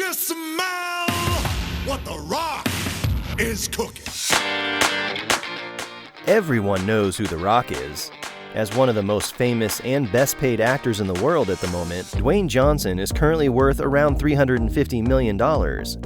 you smell what The Rock is cooking? Everyone knows who The Rock is. As one of the most famous and best-paid actors in the world at the moment, Dwayne Johnson is currently worth around $350 million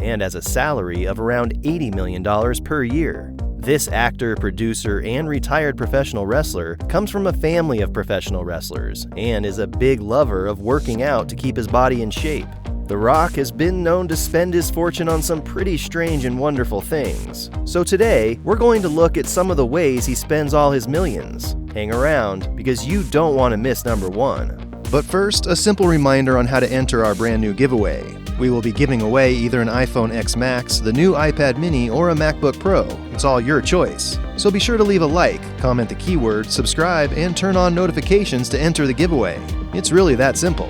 and has a salary of around $80 million per year. This actor, producer, and retired professional wrestler comes from a family of professional wrestlers and is a big lover of working out to keep his body in shape. The Rock has been known to spend his fortune on some pretty strange and wonderful things. So today, we're going to look at some of the ways he spends all his millions. Hang around, because you don't want to miss number one. But first, a simple reminder on how to enter our brand new giveaway. We will be giving away either an iPhone X Max, the new iPad mini, or a MacBook Pro. It's all your choice. So be sure to leave a like, comment the keyword, subscribe, and turn on notifications to enter the giveaway. It's really that simple.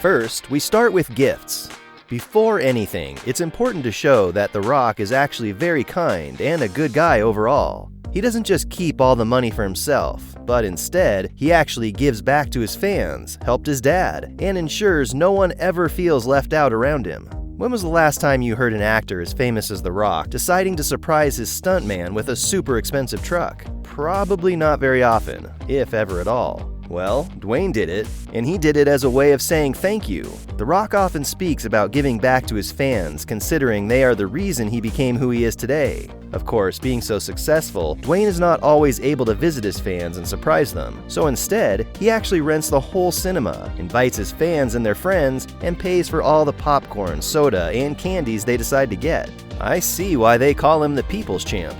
First, we start with gifts. Before anything, it's important to show that The Rock is actually very kind and a good guy overall. He doesn't just keep all the money for himself, but instead, he actually gives back to his fans, helped his dad, and ensures no one ever feels left out around him. When was the last time you heard an actor as famous as The Rock deciding to surprise his stuntman with a super expensive truck? Probably not very often, if ever at all. Well, Dwayne did it, and he did it as a way of saying thank you. The Rock often speaks about giving back to his fans, considering they are the reason he became who he is today. Of course, being so successful, Dwayne is not always able to visit his fans and surprise them. So instead, he actually rents the whole cinema, invites his fans and their friends, and pays for all the popcorn, soda, and candies they decide to get. I see why they call him the People's Champ.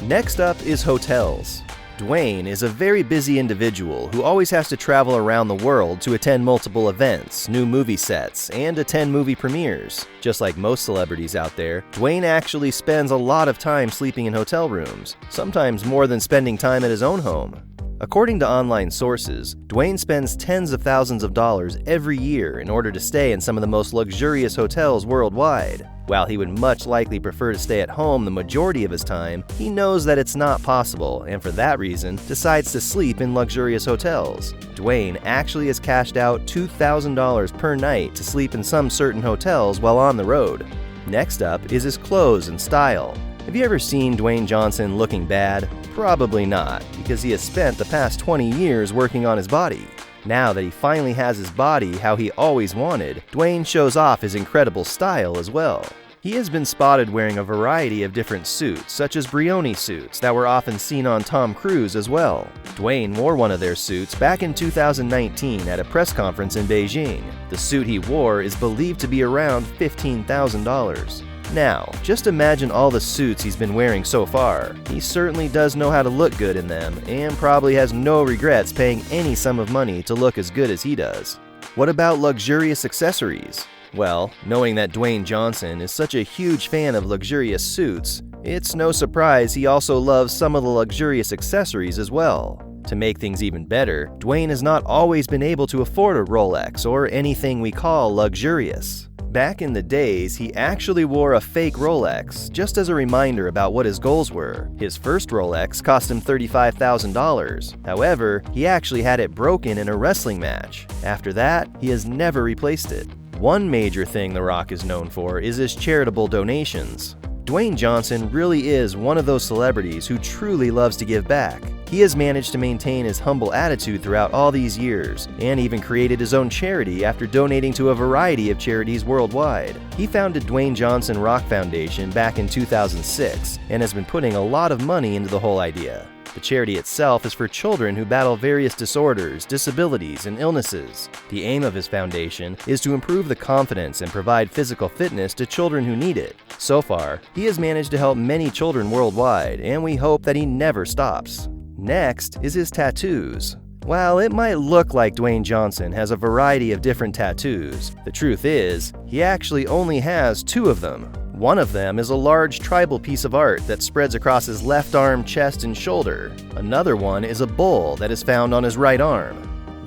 Next up is hotels. Dwayne is a very busy individual who always has to travel around the world to attend multiple events, new movie sets, and attend movie premieres. Just like most celebrities out there, Dwayne actually spends a lot of time sleeping in hotel rooms, sometimes more than spending time at his own home. According to online sources, Dwayne spends tens of thousands of dollars every year in order to stay in some of the most luxurious hotels worldwide. While he would much likely prefer to stay at home the majority of his time, he knows that it's not possible and for that reason decides to sleep in luxurious hotels. Dwayne actually has cashed out $2,000 per night to sleep in some certain hotels while on the road. Next up is his clothes and style. Have you ever seen Dwayne Johnson looking bad? Probably not, because he has spent the past 20 years working on his body. Now that he finally has his body how he always wanted, Dwayne shows off his incredible style as well. He has been spotted wearing a variety of different suits, such as Brioni suits that were often seen on Tom Cruise as well. Dwayne wore one of their suits back in 2019 at a press conference in Beijing. The suit he wore is believed to be around $15,000. Now, just imagine all the suits he's been wearing so far. He certainly does know how to look good in them, and probably has no regrets paying any sum of money to look as good as he does. What about luxurious accessories? Well, knowing that Dwayne Johnson is such a huge fan of luxurious suits, it's no surprise he also loves some of the luxurious accessories as well. To make things even better, Dwayne has not always been able to afford a Rolex or anything we call luxurious. Back in the days, he actually wore a fake Rolex, just as a reminder about what his goals were. His first Rolex cost him $35,000. However, he actually had it broken in a wrestling match. After that, he has never replaced it. One major thing The Rock is known for is his charitable donations. Dwayne Johnson really is one of those celebrities who truly loves to give back. He has managed to maintain his humble attitude throughout all these years, and even created his own charity after donating to a variety of charities worldwide. He founded Dwayne Johnson Rock Foundation back in 2006, and has been putting a lot of money into the whole idea. The charity itself is for children who battle various disorders, disabilities, and illnesses. The aim of his foundation is to improve the confidence and provide physical fitness to children who need it. So far, he has managed to help many children worldwide, and we hope that he never stops. Next is his tattoos. While it might look like Dwayne Johnson has a variety of different tattoos, the truth is, he actually only has 2 of them. One of them is a large tribal piece of art that spreads across his left arm, chest, and shoulder. Another one is a bull that is found on his right arm.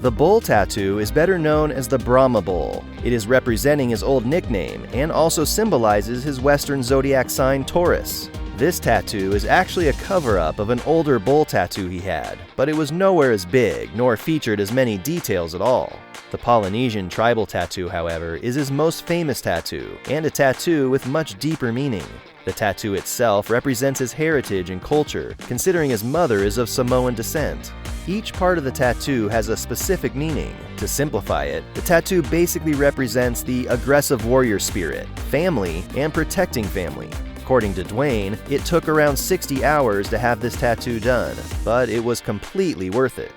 The bull tattoo is better known as the Brahma Bull. It is representing his old nickname and also symbolizes his Western zodiac sign Taurus. This tattoo is actually a cover-up of an older bull tattoo he had, but it was nowhere as big nor featured as many details at all. The Polynesian tribal tattoo, however, is his most famous tattoo, and a tattoo with much deeper meaning. The tattoo itself represents his heritage and culture, considering his mother is of Samoan descent. Each part of the tattoo has a specific meaning. To simplify it, the tattoo basically represents the aggressive warrior spirit, family, and protecting family. According to Dwayne, it took around 60 hours to have this tattoo done, but it was completely worth it.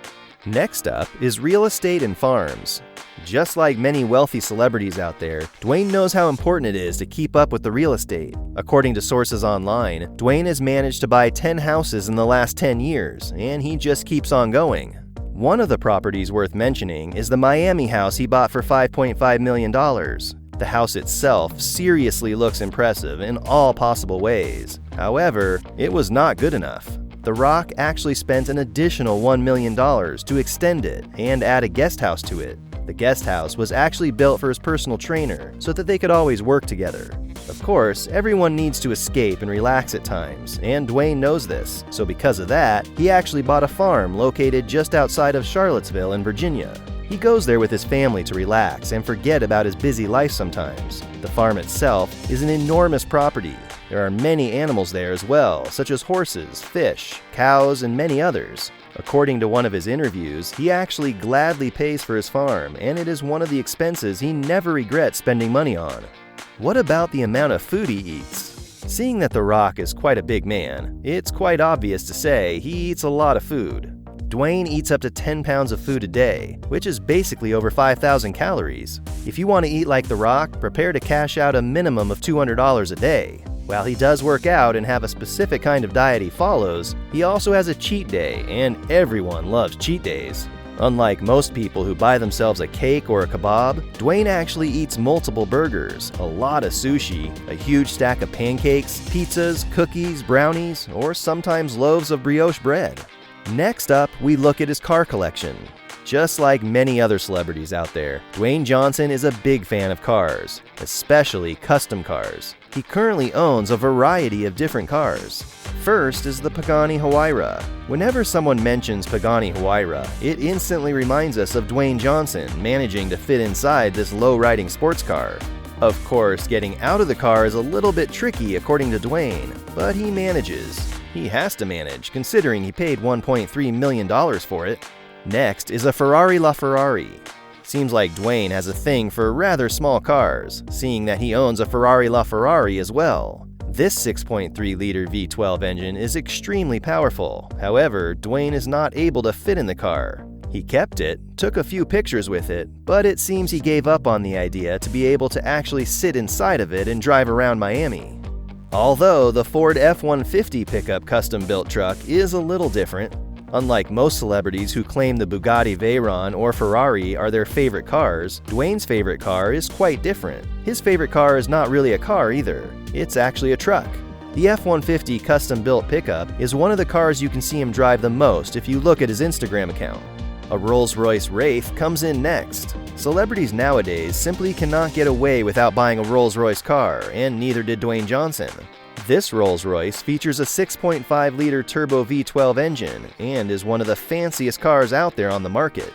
Next up is real estate and farms. Just like many wealthy celebrities out there, Dwayne knows how important it is to keep up with the real estate. According to sources online, Dwayne has managed to buy 10 houses in the last 10 years, and he just keeps on going. One of the properties worth mentioning is the Miami house he bought for $5.5 million. The house itself seriously looks impressive in all possible ways. However, it was not good enough. The Rock actually spent an additional $1 million to extend it and add a guest house to it. The guest house was actually built for his personal trainer so that they could always work together. Of course, everyone needs to escape and relax at times, and Dwayne knows this, so because of that, he actually bought a farm located just outside of Charlottesville in Virginia. He goes there with his family to relax and forget about his busy life sometimes. The farm itself is an enormous property. There are many animals there as well, such as horses, fish, cows, and many others. According to one of his interviews, he actually gladly pays for his farm, and it is one of the expenses he never regrets spending money on. What about the amount of food he eats? Seeing that The Rock is quite a big man, it's quite obvious to say he eats a lot of food. Dwayne eats up to 10 pounds of food a day, which is basically over 5,000 calories. If you want to eat like The Rock, prepare to cash out a minimum of $200 a day. While he does work out and have a specific kind of diet he follows, he also has a cheat day, and everyone loves cheat days. Unlike most people who buy themselves a cake or a kebab, Dwayne actually eats multiple burgers, a lot of sushi, a huge stack of pancakes, pizzas, cookies, brownies, or sometimes loaves of brioche bread. Next up, we look at his car collection. Just like many other celebrities out there, Dwayne Johnson is a big fan of cars, especially custom cars. He currently owns a variety of different cars. First is the Pagani Huayra. Whenever someone mentions Pagani Huayra, it instantly reminds us of Dwayne Johnson managing to fit inside this low-riding sports car. Of course, getting out of the car is a little bit tricky according to Dwayne, but he manages. He has to manage, considering he paid $1.3 million for it. Next is a Ferrari LaFerrari. Seems like Dwayne has a thing for rather small cars, seeing that he owns a Ferrari LaFerrari as well. This 6.3-liter V12 engine is extremely powerful. However, Dwayne is not able to fit in the car. He kept it, took a few pictures with it, but it seems he gave up on the idea to be able to actually sit inside of it and drive around Miami. Although the Ford F-150 pickup custom-built truck is a little different. Unlike most celebrities who claim the Bugatti Veyron or Ferrari are their favorite cars, Dwayne's favorite car is quite different. His favorite car is not really a car either, it's actually a truck. The F-150 custom-built pickup is one of the cars you can see him drive the most if you look at his Instagram account. A Rolls-Royce Wraith comes in next. Celebrities nowadays simply cannot get away without buying a Rolls-Royce car, and neither did Dwayne Johnson. This Rolls-Royce features a 6.5-liter turbo V12 engine and is one of the fanciest cars out there on the market.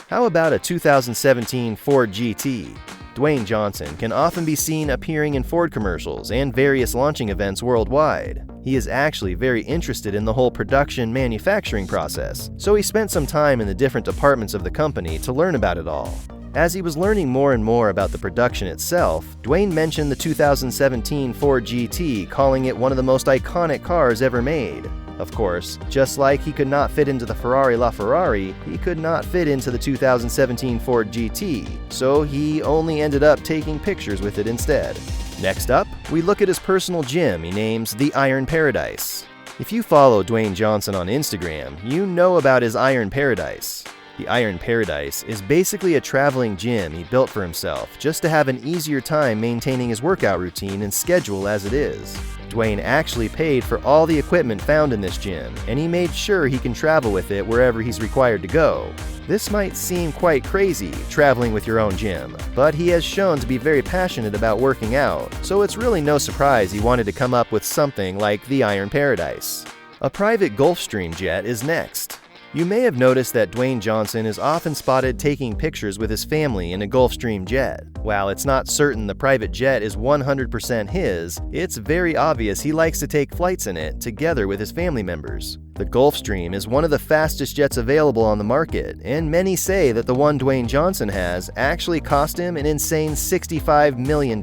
How about a 2017 Ford GT? Dwayne Johnson can often be seen appearing in Ford commercials and various launching events worldwide. He is actually very interested in the whole production manufacturing process, so he spent some time in the different departments of the company to learn about it all. As he was learning more and more about the production itself, Dwayne mentioned the 2017 Ford GT, calling it one of the most iconic cars ever made. Of course, just like he could not fit into the Ferrari LaFerrari, he could not fit into the 2017 Ford GT, so he only ended up taking pictures with it instead. Next up, we look at his personal gym he names the Iron Paradise. If you follow Dwayne Johnson on Instagram, you know about his Iron Paradise. The Iron Paradise is basically a traveling gym he built for himself just to have an easier time maintaining his workout routine and schedule as it is. Dwayne actually paid for all the equipment found in this gym, and he made sure he can travel with it wherever he's required to go. This might seem quite crazy, traveling with your own gym, but he has shown to be very passionate about working out, so it's really no surprise he wanted to come up with something like the Iron Paradise. A private Gulfstream jet is next. You may have noticed that Dwayne Johnson is often spotted taking pictures with his family in a Gulfstream jet. While it's not certain the private jet is 100% his, it's very obvious he likes to take flights in it together with his family members. The Gulfstream is one of the fastest jets available on the market, and many say that the one Dwayne Johnson has actually cost him an insane $65 million.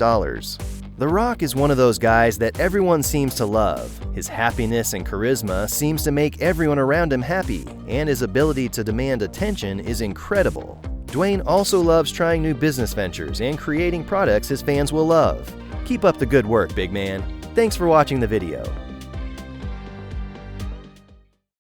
The Rock is one of those guys that everyone seems to love. His happiness and charisma seems to make everyone around him happy, and his ability to demand attention is incredible. Dwayne also loves trying new business ventures and creating products his fans will love. Keep up the good work, big man. Thanks for watching the video.